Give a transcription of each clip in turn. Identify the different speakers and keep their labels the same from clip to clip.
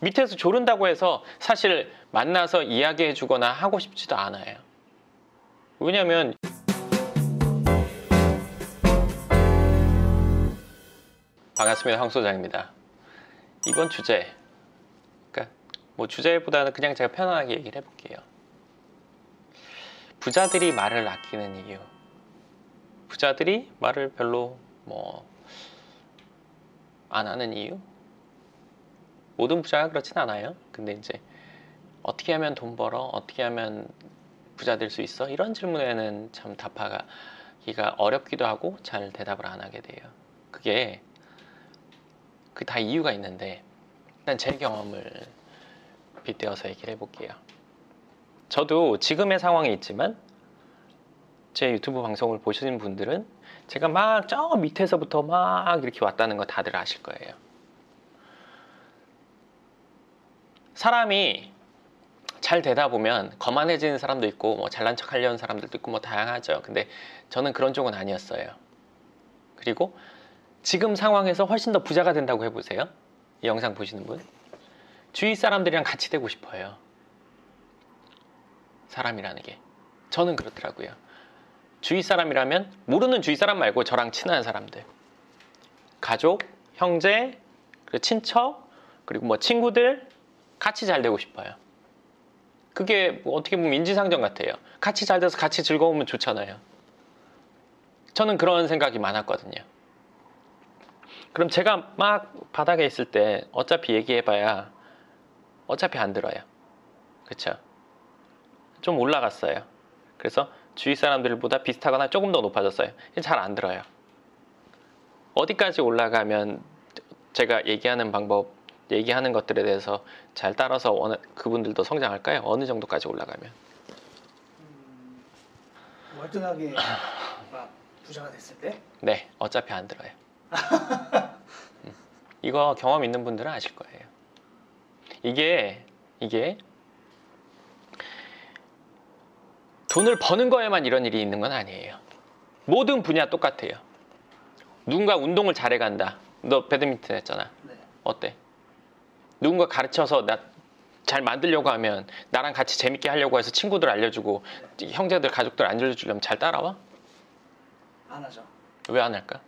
Speaker 1: 밑에서 조른다고 해서 사실 만나서 이야기해 주거나 하고 싶지도 않아요. 왜냐면 반갑습니다. 황 소장입니다. 이번 주제, 그러니까 뭐 주제보다는 그냥 제가 편안하게 얘기를 해볼게요. 부자들이 말을 아끼는 이유. 부자들이 말을 별로 안 하는 이유? 모든 부자가 그렇진 않아요. 근데 이제 어떻게 하면 돈 벌어? 어떻게 하면 부자 될 수 있어? 이런 질문에는 참 답하기가 어렵기도 하고 잘 대답을 안 하게 돼요. 그게 다 이유가 있는데 일단 제 경험을 빗대어서 얘기를 해볼게요. 저도 지금의 상황에 있지만 제 유튜브 방송을 보시는 분들은 제가 막 저 밑에서부터 막 이렇게 왔다는 거 다들 아실 거예요. 사람이 잘 되다 보면 거만해지는 사람도 있고 뭐 잘난 척 하려는 사람들도 있고 뭐 다양하죠. 근데 저는 그런 쪽은 아니었어요. 그리고 지금 상황에서 훨씬 더 부자가 된다고 해보세요. 이 영상 보시는 분. 주위 사람들이랑 같이 되고 싶어요. 사람이라는 게. 저는 그렇더라고요. 주위 사람이라면 모르는 주위 사람 말고 저랑 친한 사람들. 가족, 형제, 그리고 친척, 그리고 뭐 친구들 같이 잘 되고 싶어요. 그게 뭐 어떻게 보면 인지상정 같아요. 같이 잘 돼서 같이 즐거우면 좋잖아요. 저는 그런 생각이 많았거든요. 그럼 제가 막 바닥에 있을 때 어차피 얘기해봐야 어차피 안 들어요. 그쵸? 좀 올라갔어요. 그래서 주위 사람들보다 비슷하거나 조금 더 높아졌어요. 잘 안 들어요. 어디까지 올라가면 제가 얘기하는 방법, 얘기하는 것들에 대해서 잘 따라서 그분들도 성장할까요? 어느 정도까지 올라가면?
Speaker 2: 월등하게 막 부자가 됐을 때?
Speaker 1: 네, 어차피 안 들어요. 이거 경험 있는 분들은 아실 거예요. 이게 돈을 버는 거에만 이런 일이 있는 건 아니에요. 모든 분야 똑같아요. 누군가 운동을 잘해간다. 너 배드민턴 했잖아.
Speaker 2: 네.
Speaker 1: 어때? 누군가 가르쳐서 나 잘 만들려고 하면 나랑 같이 재밌게 하려고 해서 친구들 알려주고 형제들 가족들 알려주려면 잘 따라와?
Speaker 2: 안 하죠.
Speaker 1: 왜 안 할까?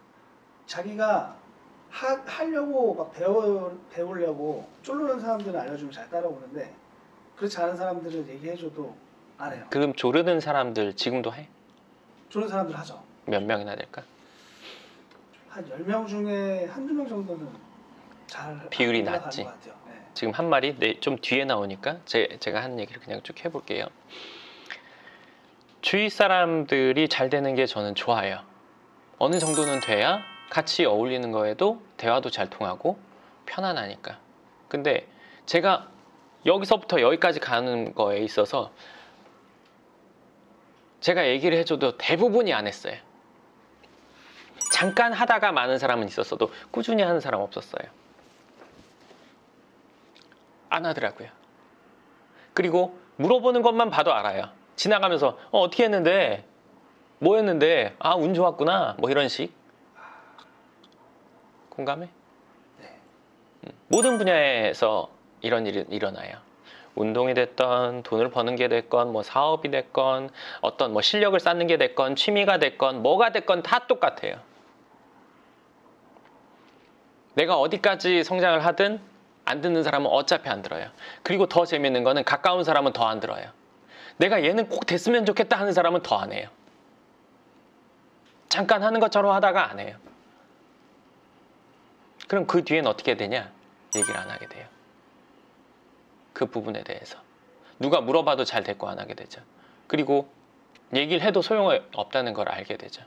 Speaker 2: 자기가 하려고 막 배우려고 쫄르는 사람들은 알려주면 잘 따라오는데 그렇지 않은 사람들은 얘기해줘도 안 해요.
Speaker 1: 그럼 조르는 사람들 지금도 해?
Speaker 2: 쫄르는 사람들 하죠.
Speaker 1: 몇 명이나 될까?
Speaker 2: 한 10명 중에 한두 명 정도는 잘
Speaker 1: 비율이
Speaker 2: 올라가는
Speaker 1: 낮지.
Speaker 2: 것 같아요. 네.
Speaker 1: 지금 한 말이 좀 뒤에 나오니까 제가 하는 얘기를 그냥 쭉 해볼게요. 주위 사람들이 잘 되는 게 저는 좋아요. 어느 정도는 돼야 같이 어울리는 거에도 대화도 잘 통하고 편안하니까. 근데 제가 여기서부터 여기까지 가는 거에 있어서 제가 얘기를 해줘도 대부분이 안 했어요. 잠깐 하다가 많은 사람은 있었어도 꾸준히 하는 사람 없었어요. 안 하더라고요. 그리고 물어보는 것만 봐도 알아요. 지나가면서 어떻게 했는데? 뭐 했는데? 아, 운 좋았구나. 뭐 이런 식. 공감해?
Speaker 2: 네.
Speaker 1: 모든 분야에서 이런 일이 일어나요. 운동이 됐건 돈을 버는 게 됐건 뭐 사업이 됐건 어떤 뭐 실력을 쌓는 게 됐건 취미가 됐건 뭐가 됐건 다 똑같아요. 내가 어디까지 성장을 하든 안 듣는 사람은 어차피 안 들어요. 그리고 더 재밌는 거는 가까운 사람은 더 안 들어요. 내가 얘는 꼭 됐으면 좋겠다 하는 사람은 더 안 해요. 잠깐 하는 것처럼 하다가 안 해요. 그럼 그 뒤엔 어떻게 되냐? 얘기를 안 하게 돼요. 그 부분에 대해서. 누가 물어봐도 잘 대꾸 안 하게 되죠. 그리고 얘기를 해도 소용없다는 걸 알게 되죠.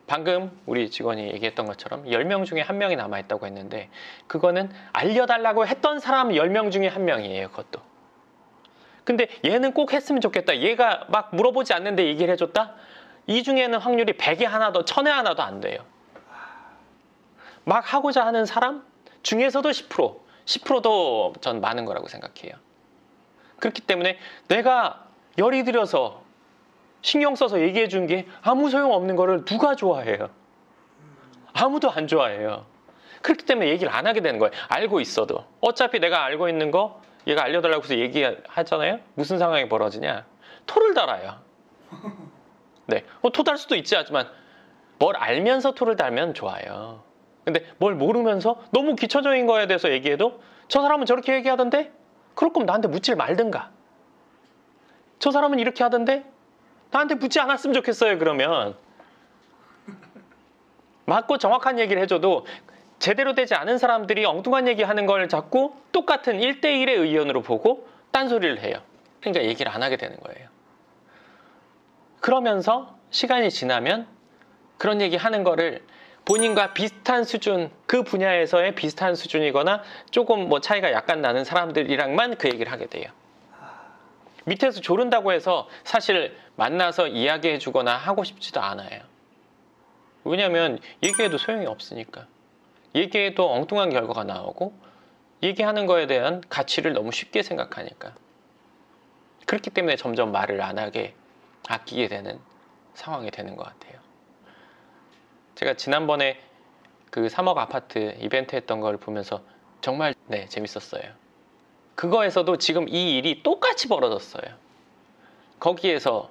Speaker 1: 방금 우리 직원이 얘기했던 것처럼 10명 중에 1명이 남아있다고 했는데 그거는 알려달라고 했던 사람 10명 중에 1명이에요. 그것도. 근데 얘는 꼭 했으면 좋겠다. 얘가 막 물어보지 않는데 얘기를 해줬다? 이 중에는 확률이 100에 하나도 1000에 하나도 안 돼요. 막 하고자 하는 사람 중에서도 10%도 전 많은 거라고 생각해요. 그렇기 때문에 내가 열이 들여서 신경 써서 얘기해 준 게 아무 소용없는 거를 누가 좋아해요? 아무도 안 좋아해요. 그렇기 때문에 얘기를 안 하게 되는 거예요. 알고 있어도. 어차피 내가 알고 있는 거 얘가 알려달라고 해서 얘기하잖아요. 무슨 상황이 벌어지냐. 토를 달아요. 네, 토 달 수도 있지 하지만 뭘 알면서 토를 달면 좋아요. 근데 뭘 모르면서 너무 기초적인 거에 대해서 얘기해도 저 사람은 저렇게 얘기하던데? 그럴 거면 나한테 묻질 말든가. 저 사람은 이렇게 하던데? 나한테 묻지 않았으면 좋겠어요. 그러면 맞고 정확한 얘기를 해줘도 제대로 되지 않은 사람들이 엉뚱한 얘기하는 걸 자꾸 똑같은 1대1의 의견으로 보고 딴소리를 해요. 그러니까 얘기를 안 하게 되는 거예요. 그러면서 시간이 지나면 그런 얘기 하는 거를 본인과 비슷한 수준, 그 분야에서의 비슷한 수준이거나 조금 뭐 차이가 약간 나는 사람들이랑만 그 얘기를 하게 돼요. 밑에서 조른다고 해서 사실 만나서 이야기해 주거나 하고 싶지도 않아요. 왜냐하면 얘기해도 소용이 없으니까. 얘기해도 엉뚱한 결과가 나오고 얘기하는 거에 대한 가치를 너무 쉽게 생각하니까. 그렇기 때문에 점점 말을 안 하게 아끼게 되는 상황이 되는 것 같아요. 제가 지난번에 그 3억 아파트 이벤트 했던 걸 보면서 정말 재밌었어요. 그거에서도 지금 이 일이 똑같이 벌어졌어요. 거기에서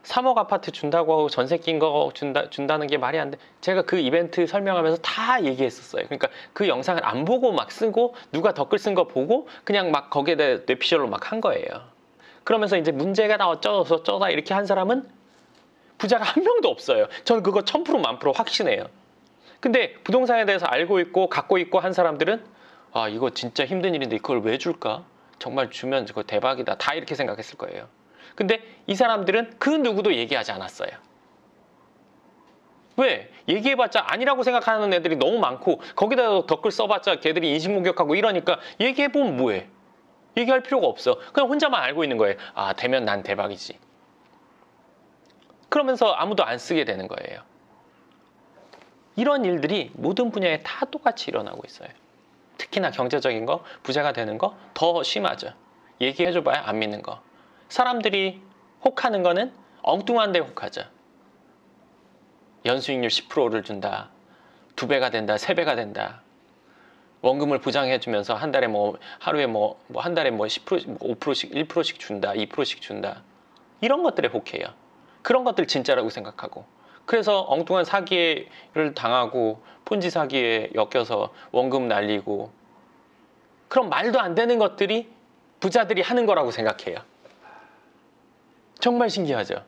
Speaker 1: 3억 아파트 준다고 하고 전세 낀 거 준다는 게 말이 안 돼. 제가 그 이벤트 설명하면서 다 얘기했었어요. 그러니까 그 영상을 안 보고 막 쓰고 누가 댓글 쓴 거 보고 그냥 막 거기에 대해 뇌피셜로 막 한 거예요. 그러면서 이제 문제가 나 어쩌다 이렇게 한 사람은 부자가 한 명도 없어요. 저는 그거 1000% 1000% 확신해요. 근데 부동산에 대해서 알고 있고 갖고 있고 한 사람들은 아 이거 진짜 힘든 일인데 그걸 왜 줄까? 정말 주면 그거 대박이다. 다 이렇게 생각했을 거예요. 근데 이 사람들은 그 누구도 얘기하지 않았어요. 왜? 얘기해봤자 아니라고 생각하는 애들이 너무 많고 거기다 댓글 써봤자 걔들이 인신공격하고 이러니까 얘기해보면 뭐해? 얘기할 필요가 없어. 그냥 혼자만 알고 있는 거예요. 아 되면 난 대박이지. 그러면서 아무도 안 쓰게 되는 거예요. 이런 일들이 모든 분야에 다 똑같이 일어나고 있어요. 특히나 경제적인 거, 부자가 되는 거 더 심하죠. 얘기해줘봐야 안 믿는 거. 사람들이 혹하는 거는 엉뚱한데 혹하죠. 연수익률 10%를 준다. 2배가 된다. 3배가 된다. 원금을 보장해주면서 한 달에 하루에 한 달에 10%, 5%씩, 1%씩 준다. 2%씩 준다. 이런 것들에 혹해요. 그런 것들 진짜라고 생각하고. 그래서 엉뚱한 사기를 당하고 폰지 사기에 엮여서 원금 날리고 그런 말도 안 되는 것들이 부자들이 하는 거라고 생각해요. 정말 신기하죠?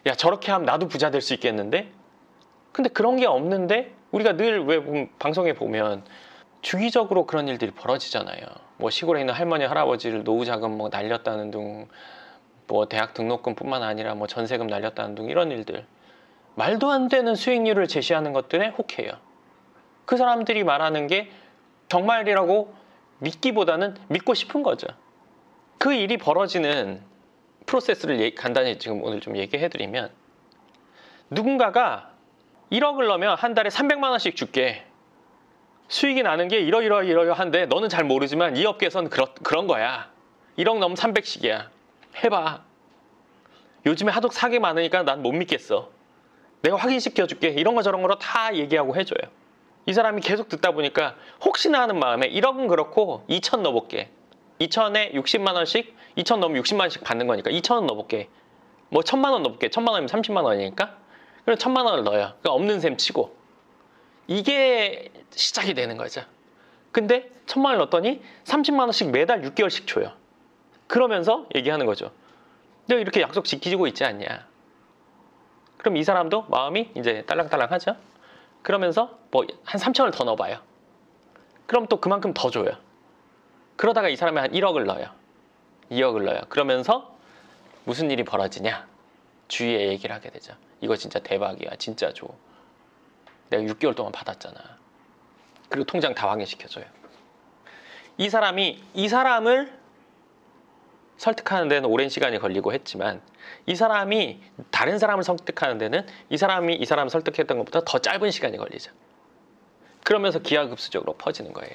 Speaker 1: 야 저렇게 하면 나도 부자 될 수 있겠는데? 근데 그런 게 없는데 우리가 늘 왜 방송에 보면 주기적으로 그런 일들이 벌어지잖아요. 뭐 시골에 있는 할머니 할아버지를 노후자금 날렸다는 둥, 뭐 대학 등록금뿐만 아니라 뭐 전세금 날렸다는 둥 이런 일들. 말도 안 되는 수익률을 제시하는 것들에 혹해요. 그 사람들이 말하는 게 정말이라고 믿기보다는 믿고 싶은 거죠. 그 일이 벌어지는 프로세스를 간단히 지금 오늘 좀 얘기해드리면 누군가가 1억을 넣으면 한 달에 300만 원씩 줄게. 수익이 나는 게 이러이러한데 너는 잘 모르지만 이 업계에서는 그런 거야. 1억 넣으면 300씩이야. 해봐. 요즘에 하도 사기 많으니까 난 못 믿겠어. 내가 확인시켜줄게. 이런 거 저런 거로 다 얘기하고 해줘요. 이 사람이 계속 듣다 보니까 혹시나 하는 마음에 1억은 그렇고 2천 넣어볼게. 2천에 60만 원씩 2천 넣으면 60만 원씩 받는 거니까 2천 원 넣어볼게. 뭐 1000만 원 넣어볼게. 1000만 원이면 30만 원이니까 그럼 1000만 원을 넣어요. 그러니까 없는 셈 치고 이게 시작이 되는 거죠. 근데 1000만 원을 넣었더니 30만 원씩 매달 6개월씩 줘요. 그러면서 얘기하는 거죠. 너 이렇게 약속 지키고 있지 않냐. 그럼 이 사람도 마음이 이제 딸랑딸랑하죠. 그러면서 뭐 한 3천을 더 넣어봐요. 그럼 또 그만큼 더 줘요. 그러다가 이 사람이 한 1억을 넣어요. 2억을 넣어요. 그러면서 무슨 일이 벌어지냐. 주위에 얘기를 하게 되죠. 이거 진짜 대박이야. 진짜 줘. 내가 6개월 동안 받았잖아. 그리고 통장 다 확인시켜줘요. 이 사람을 설득하는 데는 오랜 시간이 걸리고 했지만 이 사람이 다른 사람을 설득하는 데는 이 사람이 이 사람을 설득했던 것보다 더 짧은 시간이 걸리죠. 그러면서 기하급수적으로 퍼지는 거예요.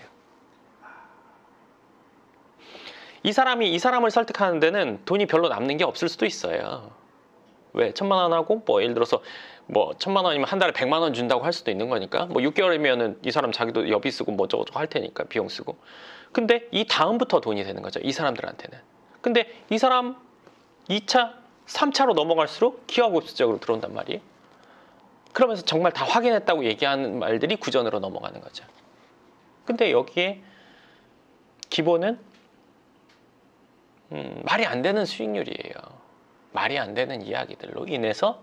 Speaker 1: 이 사람이 이 사람을 설득하는 데는 돈이 별로 남는 게 없을 수도 있어요. 왜? 1000만 원하고 뭐 예를 들어서 뭐 1,000만 원이면 한 달에 100만 원 준다고 할 수도 있는 거니까 뭐 6개월이면은 이 사람 자기도 여비 쓰고 뭐 저거 할 테니까 비용 쓰고. 근데 이 다음부터 돈이 되는 거죠. 이 사람들한테는. 근데 이 사람 2차, 3차로 넘어갈수록 기하급수적으로 들어온단 말이에요. 그러면서 정말 다 확인했다고 얘기하는 말들이 구전으로 넘어가는 거죠. 근데 여기에 기본은 말이 안 되는 수익률이에요. 말이 안 되는 이야기들로 인해서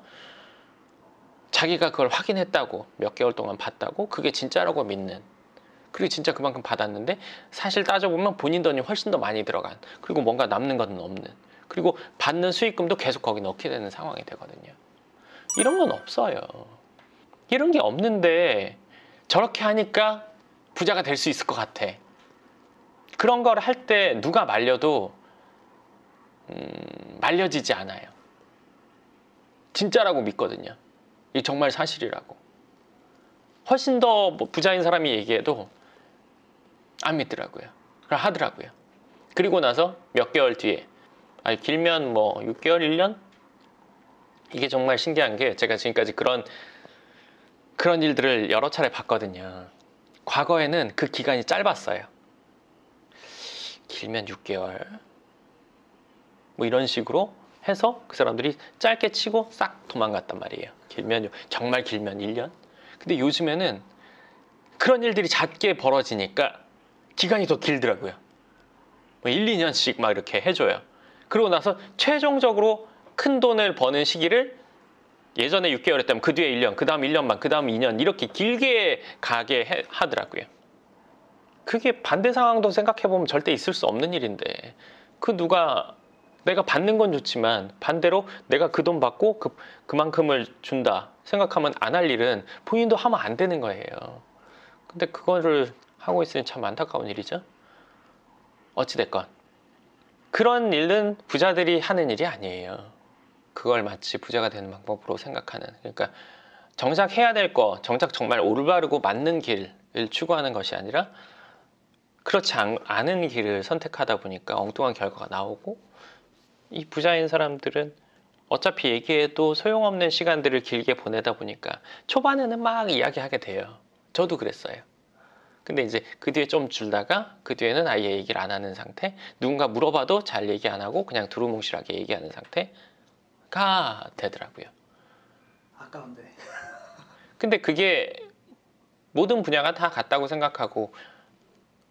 Speaker 1: 자기가 그걸 확인했다고 몇 개월 동안 봤다고 그게 진짜라고 믿는, 그리고 진짜 그만큼 받았는데 사실 따져보면 본인 돈이 훨씬 더 많이 들어간, 그리고 뭔가 남는 건 없는, 그리고 받는 수익금도 계속 거기 넣게 되는 상황이 되거든요. 이런 건 없어요. 이런 게 없는데 저렇게 하니까 부자가 될 수 있을 것 같아. 그런 걸 할 때 누가 말려도 말려지지 않아요. 진짜라고 믿거든요. 이게 정말 사실이라고. 훨씬 더 부자인 사람이 얘기해도 안 믿더라고요. 그걸 하더라고요. 그리고 나서 몇 개월 뒤에, 아니 길면 뭐 6개월, 1년? 이게 정말 신기한 게 제가 지금까지 그런 일들을 여러 차례 봤거든요. 과거에는 그 기간이 짧았어요. 길면 6개월 뭐 이런 식으로 해서 그 사람들이 짧게 치고 싹 도망갔단 말이에요. 길면, 정말 길면 1년. 근데 요즘에는 그런 일들이 잦게 벌어지니까 기간이 더 길더라고요. 뭐 1, 2년씩 막 이렇게 해줘요. 그러고 나서 최종적으로 큰 돈을 버는 시기를 예전에 6개월 했다면 그 뒤에 1년, 그 다음 1년 반, 그 다음 2년 이렇게 길게 가게 하더라고요. 그게 반대 상황도 생각해보면 절대 있을 수 없는 일인데, 그 누가 내가 받는 건 좋지만 반대로 내가 그 돈 받고 그만큼을 준다 생각하면 안 할 일은 본인도 하면 안 되는 거예요. 근데 그거를 하고 있으니 참 안타까운 일이죠. 어찌됐건 그런 일은 부자들이 하는 일이 아니에요. 그걸 마치 부자가 되는 방법으로 생각하는, 그러니까 정작 해야 될 거, 정작 정말 올바르고 맞는 길을 추구하는 것이 아니라 그렇지 않은 길을 선택하다 보니까 엉뚱한 결과가 나오고, 이 부자인 사람들은 어차피 얘기해도 소용없는 시간들을 길게 보내다 보니까 초반에는 막 이야기하게 돼요. 저도 그랬어요. 근데 이제 그 뒤에 좀 줄다가 그 뒤에는 아예 얘기를 안 하는 상태, 누군가 물어봐도 잘 얘기 안 하고 그냥 두루뭉실하게 얘기하는 상태가 되더라고요.
Speaker 2: 아까운데.
Speaker 1: 근데 그게 모든 분야가 다 같다고 생각하고,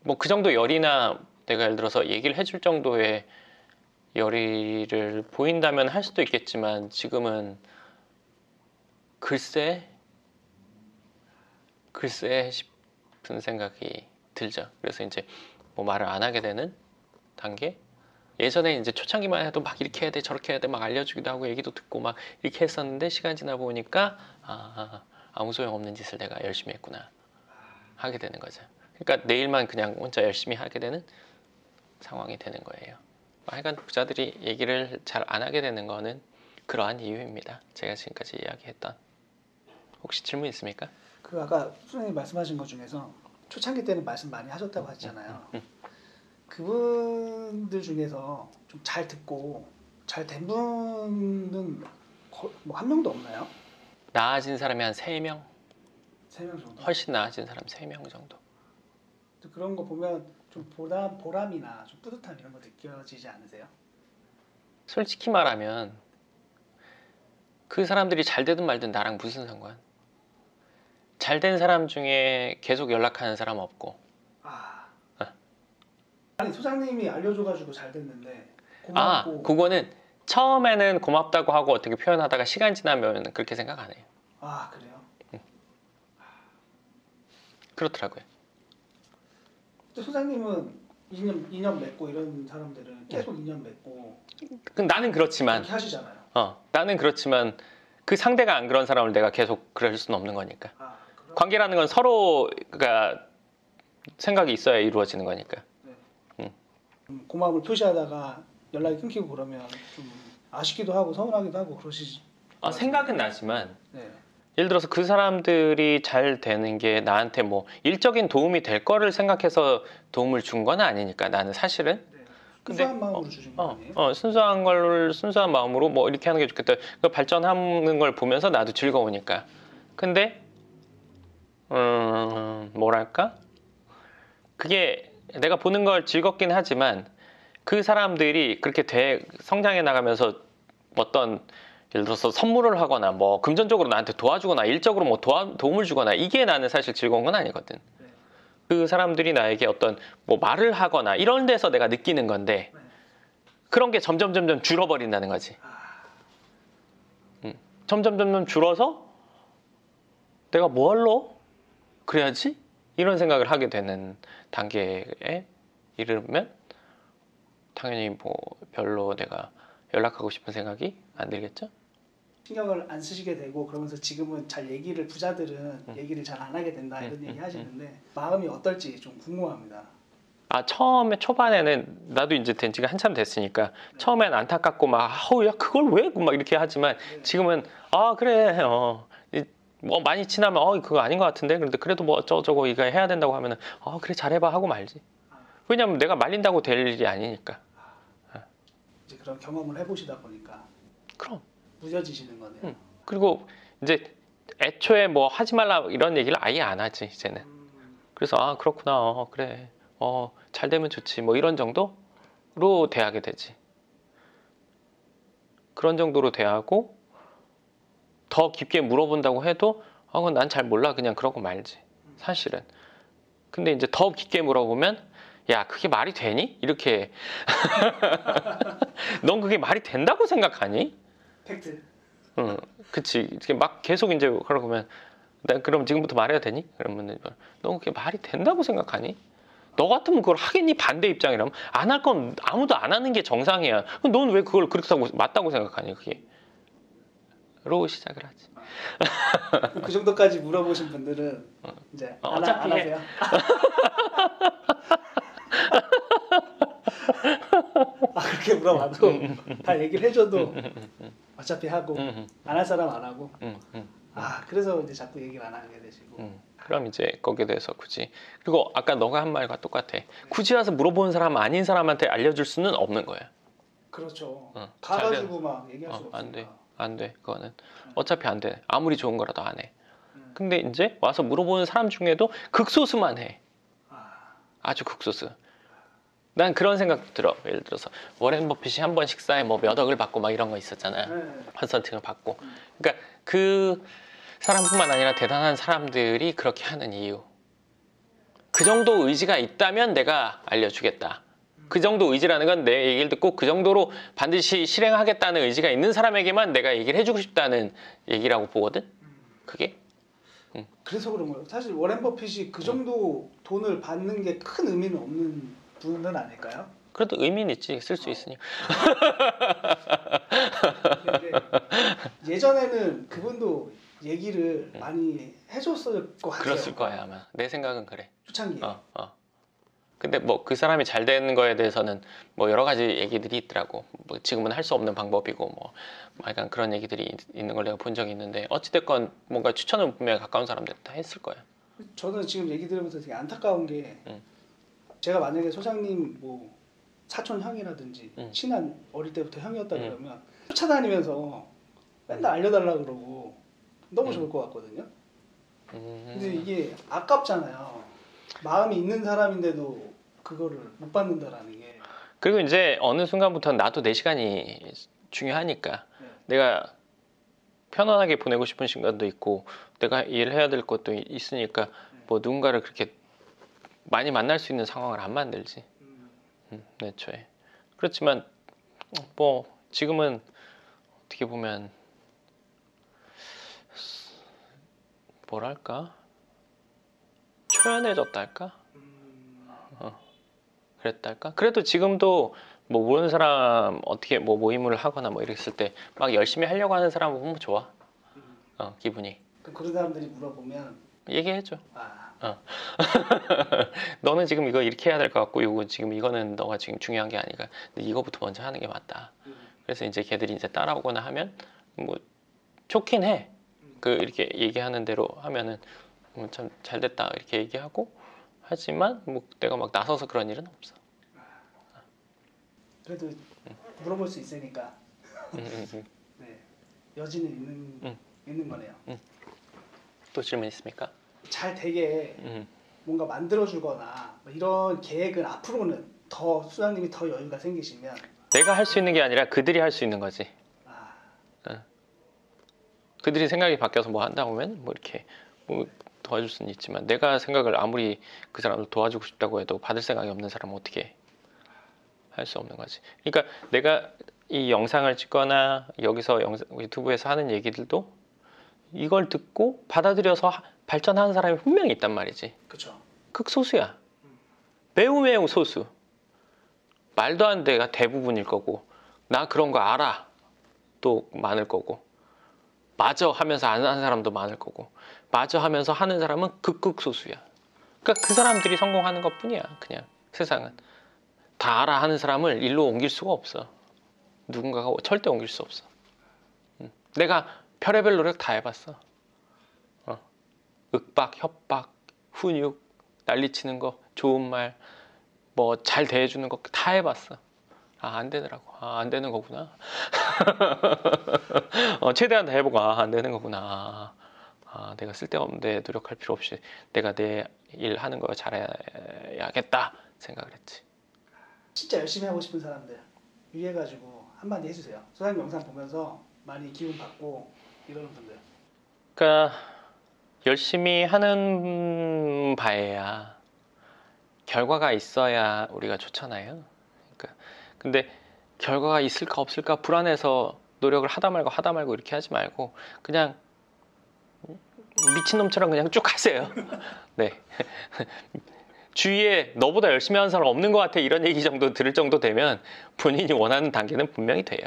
Speaker 1: 뭐 그 정도 열이나 내가 예를 들어서 얘기를 해줄 정도의 열의를 보인다면 할 수도 있겠지만, 지금은 글쎄 싶은 생각이 들죠. 그래서 이제 뭐 말을 안 하게 되는 단계. 예전에 이제 초창기만 해도 막 이렇게 해야 돼 저렇게 해야 돼 막 알려주기도 하고 얘기도 듣고 막 이렇게 했었는데, 시간 지나 보니까 아무 소용없는 짓을 내가 열심히 했구나 하게 되는 거죠. 그러니까 내일만 그냥 혼자 열심히 하게 되는 상황이 되는 거예요. 하여간 부자들이 얘기를 잘 안 하게 되는 거는 그러한 이유입니다. 제가 지금까지 이야기했던. 혹시 질문 있습니까?
Speaker 2: 그 아까 수장님 말씀하신 것 중에서 초창기 때는 말씀 많이 하셨다고 하셨잖아요. 그분들 중에서 좀 잘 듣고 잘 된 분은 뭐 한 명도 없나요?
Speaker 1: 나아진 사람이 한 3명?
Speaker 2: 3명 정도?
Speaker 1: 훨씬 나아진 사람 3명 정도.
Speaker 2: 그런 거 보면 좀 보람이나 좀 뿌듯함 이런 거 느껴지지 않으세요?
Speaker 1: 솔직히 말하면 그 사람들이 잘 되든 말든 나랑 무슨 상관? 잘 된 사람 중에 계속 연락하는 사람 없고.
Speaker 2: 아니 소장님이 알려줘가지고 잘 됐는데 고맙고.
Speaker 1: 그거는 처음에는 고맙다고 하고 어떻게 표현하다가 시간 지나면 그렇게 생각 안 해요.
Speaker 2: 그래요?
Speaker 1: 그렇더라고요.
Speaker 2: 근데 소장님은 2년 맺고 이런 사람들은 계속 2년 맺고.
Speaker 1: 나는 그렇지만.
Speaker 2: 그렇게 하시잖아요.
Speaker 1: 나는 그렇지만 그 상대가 안 그런 사람을 내가 계속 그럴 수는 없는 거니까. 관계라는 건 서로가 생각이 있어야 이루어지는 거니까.
Speaker 2: 고마움을 표시하다가 연락이 끊기고 그러면 좀 아쉽기도 하고 서운하기도 하고 그러시지.
Speaker 1: 생각은 나지만
Speaker 2: 네.
Speaker 1: 예를 들어서 그 사람들이 잘 되는 게 나한테 뭐 일적인 도움이 될 거를 생각해서 도움을 준 건 아니니까, 나는 사실은.
Speaker 2: 네.
Speaker 1: 근데
Speaker 2: 순수한 마음으로 주신 거 아니에요?
Speaker 1: 순수한 걸 순수한 마음으로 뭐 이렇게 하는 게 좋겠다. 그 발전하는 걸 보면서 나도 즐거우니까. 근데 뭐랄까? 그게 내가 보는 걸 즐겁긴 하지만 그 사람들이 그렇게 성장해 나가면서 어떤 예를 들어서 선물을 하거나 뭐 금전적으로 나한테 도와주거나 일적으로 뭐 도움을 주거나 이게 나는 사실 즐거운 건 아니거든.
Speaker 2: 네.
Speaker 1: 그 사람들이 나에게 어떤 뭐 말을 하거나 이런 데서 내가 느끼는 건데
Speaker 2: 네.
Speaker 1: 그런 게 점점 줄어버린다는 거지.
Speaker 2: 아,
Speaker 1: 점점 줄어서 내가 뭐 할러? 그래야지? 이런 생각을 하게 되는 단계에 이르면 당연히 뭐 별로 내가 연락하고 싶은 생각이 안 들겠죠?
Speaker 2: 신경을 안 쓰시게 되고 그러면서 지금은 잘 얘기를 부자들은 얘기를 잘 안 하게 된다 이런 얘기 하시는데 마음이 어떨지 좀 궁금합니다.
Speaker 1: 처음에 초반에는 나도 이제 된 지가 한참 됐으니까 처음엔 안타깝고 막 야 그걸 왜? 막 이렇게 하지만 지금은 그래 뭐 많이 지나면 그거 아닌 것 같은데 근데 그래도 뭐 어쩌고저쩌고 이거 해야 된다고 하면은 그래 잘해봐 하고 말지. 왜냐면 내가 말린다고 될 일이 아니니까.
Speaker 2: 이제 그런 경험을 해보시다 보니까
Speaker 1: 그럼.
Speaker 2: 무뎌지시는 거네요.
Speaker 1: 그리고 이제 애초에 뭐 하지 말라 이런 얘기를 아예 안 하지 이제는. 그래서 그렇구나 그래 잘 되면 좋지 뭐 이런 정도로 대하게 되지. 그런 정도로 대하고 더 깊게 물어본다고 해도 그건 난 잘 몰라 그냥 그러고 말지 사실은. 근데 이제 더 깊게 물어보면 야 그게 말이 되니? 이렇게 넌 그게 말이 된다고 생각하니?
Speaker 2: 팩트.
Speaker 1: 응, 그치. 이렇게 막 계속 이제 그러면 나 그럼 지금부터 말해야 되니? 그러면 너 그게 말이 된다고 생각하니? 너 같으면 그걸 하겠니? 반대 입장이라면 안 할 건 아무도 안 하는 게 정상이야. 넌 왜 그걸 그렇다고 맞다고 생각하니? 그게 로 시작을 하지.
Speaker 2: 그 정도까지 물어보신 분들은 이제
Speaker 1: 어차피
Speaker 2: 안 하세요? 그렇게 물어봐도 다 얘기를 해줘도 어차피 하고 안 할 사람 안 하고 그래서 이제 자꾸 얘기를 안 하게 되시고
Speaker 1: 그럼 이제 거기에 대해서 굳이 그리고 아까 너가 한 말과 똑같아. 굳이 와서 물어보는 사람 아닌 사람한테 알려줄 수는 없는 거야.
Speaker 2: 그렇죠. 가가지고 막 얘기할 수가
Speaker 1: 안 돼.
Speaker 2: 없으니까.
Speaker 1: 안 돼. 그거는 어차피 안 돼. 아무리 좋은 거라도 안 해. 근데 이제 와서 물어보는 사람 중에도 극소수만 해. 아주 극소수. 난 그런 생각 들어. 예를 들어서 워렌 버핏이 한 번 식사에 뭐 몇 억을 받고 막 이런 거 있었잖아. 컨설팅을 받고. 그러니까 그 사람뿐만 아니라 대단한 사람들이 그렇게 하는 이유. 그 정도 의지가 있다면 내가 알려주겠다. 그 정도 의지라는 건 내 얘기를 듣고 그 정도로 반드시 실행하겠다는 의지가 있는 사람에게만 내가 얘기를 해주고 싶다는 얘기라고 보거든. 그게.
Speaker 2: 그래서 그런 거예요. 사실 워렌 버핏이 그 정도 돈을 받는 게 큰 의미는 없는 분은 아닐까요?
Speaker 1: 그래도 의미는 있지. 쓸 수 있으니.
Speaker 2: 예전에는 그분도 얘기를 많이 해줬을 것 같아요.
Speaker 1: 그랬을 거야 아마. 내 생각은 그래.
Speaker 2: 초창기에.
Speaker 1: 근데 뭐 그 사람이 잘 되는 거에 대해서는 뭐 여러 가지 얘기들이 있더라고. 뭐 지금은 할 수 없는 방법이고 뭐 약간 그런 얘기들이 있는 걸 내가 본 적이 있는데 어찌됐건 뭔가 추천을 분명히 가까운 사람들 다 했을 거야.
Speaker 2: 저는 지금 얘기 들으면서 되게 안타까운 게 제가 만약에 소장님 뭐 사촌 형이라든지 친한 어릴 때부터 형이었다 그러면 쫓아다니면서 맨날 알려달라 그러고 너무 좋을 것 같거든요. 근데 이게 아깝잖아요. 마음이 있는 사람인데도 그거를 못 받는다라는 게.
Speaker 1: 그리고 이제 어느 순간부터 나도 내 시간이 중요하니까 내가 편안하게 보내고 싶은 시간도 있고 내가 일해야 될 것도 있으니까 뭐 누군가를 그렇게 많이 만날 수 있는 상황을 안 만들지. 애초에. 그렇지만 뭐 지금은 어떻게 보면 뭐랄까 초연해졌다 할까? 그랬달까? 그래도 지금도 뭐 모르는 사람 어떻게 뭐 모임을 하거나 뭐 이랬을 때 막 열심히 하려고 하는 사람 보면 좋아. 기분이.
Speaker 2: 그런 사람들이 물어보면
Speaker 1: 얘기해줘. 너는 지금 이거 이렇게 해야 될 것 같고 이거 지금 이거는 너가 지금 중요한 게 아니라 이거부터 먼저 하는 게 맞다. 그래서 이제 걔들이 이제 따라오거나 하면 뭐 좋긴 해. 그 이렇게 얘기하는 대로 하면은 참 잘 됐다 이렇게 얘기하고 하지만 뭐 내가 막 나서서 그런 일은 없어.
Speaker 2: 그래도 물어볼 수 있으니까 네, 여지는 있는 거네요.
Speaker 1: 또 질문 있습니까?
Speaker 2: 잘 되게 뭔가 만들어주거나 뭐 이런 계획은 앞으로는 더 소장님이 더 여유가 생기시면
Speaker 1: 내가 할 수 있는 게 아니라 그들이 할 수 있는 거지.
Speaker 2: 아,
Speaker 1: 그들이 생각이 바뀌어서 뭐 한다고 하면 뭐 이렇게 뭐 도와줄 수는 있지만 내가 생각을 아무리 그 사람을 도와주고 싶다고 해도 받을 생각이 없는 사람은 어떻게 할 수 없는 거지. 그러니까 내가 이 영상을 찍거나 여기서 유튜브에서 하는 얘기들도 이걸 듣고 받아들여서 발전하는 사람이 분명히 있단 말이지.
Speaker 2: 그렇죠.
Speaker 1: 극소수야. 매우 매우 소수. 말도 안 돼가 대부분일 거고 나 그런 거 알아 또 많을 거고 맞아 하면서 안 하는 사람도 많을 거고 맞아 하면서 하는 사람은 극소수야. 그러니까 그 사람들이 성공하는 것뿐이야. 그냥 세상은 다 알아 하는 사람을 일로 옮길 수가 없어. 누군가가 절대 옮길 수 없어. 내가 별의별 노력 다 해봤어. 윽박, 협박, 훈육, 난리치는 거, 좋은 말, 뭐 잘 대해주는 거 다 해봤어. 아, 안 되더라고. 아, 안 되는 거구나. 최대한 다 해보고 안 되는 거구나. 내가 쓸데없는데 노력할 필요 없이 내가 내 일 하는 거 잘해야겠다 생각을 했지.
Speaker 2: 진짜 열심히 하고 싶은 사람들 위해가지고 한마디 해주세요. 소장님 영상 보면서 많이 기운 받고 이러는 분들.
Speaker 1: 그러니까 열심히 하는 바에야 결과가 있어야 우리가 좋잖아요. 그러니까 근데 결과가 있을까 없을까 불안해서 노력을 하다 말고 이렇게 하지 말고 그냥 미친놈처럼 그냥 쭉 하세요. 네. 주위에 너보다 열심히 하는 사람 없는 것 같아 이런 얘기 정도 들을 정도 되면 본인이 원하는 단계는 분명히 돼요.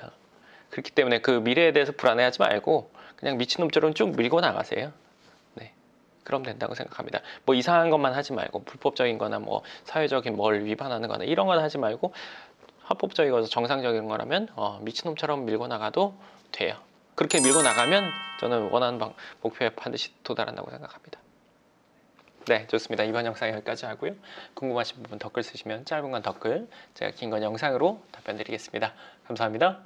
Speaker 1: 그렇기 때문에 그 미래에 대해서 불안해하지 말고 그냥 미친놈처럼 쭉 밀고 나가세요. 네. 그럼 된다고 생각합니다. 뭐 이상한 것만 하지 말고 불법적인 거나 뭐 사회적인 뭘 위반하는 거나 이런 건 하지 말고 합법적이고 정상적인 거라면 미친놈처럼 밀고 나가도 돼요. 그렇게 밀고 나가면 저는 원하는 목표에 반드시 도달한다고 생각합니다. 네, 좋습니다. 이번 영상 여기까지 하고요. 궁금하신 부분 댓글 쓰시면 짧은 건 댓글, 제가 긴 건 영상으로 답변 드리겠습니다. 감사합니다.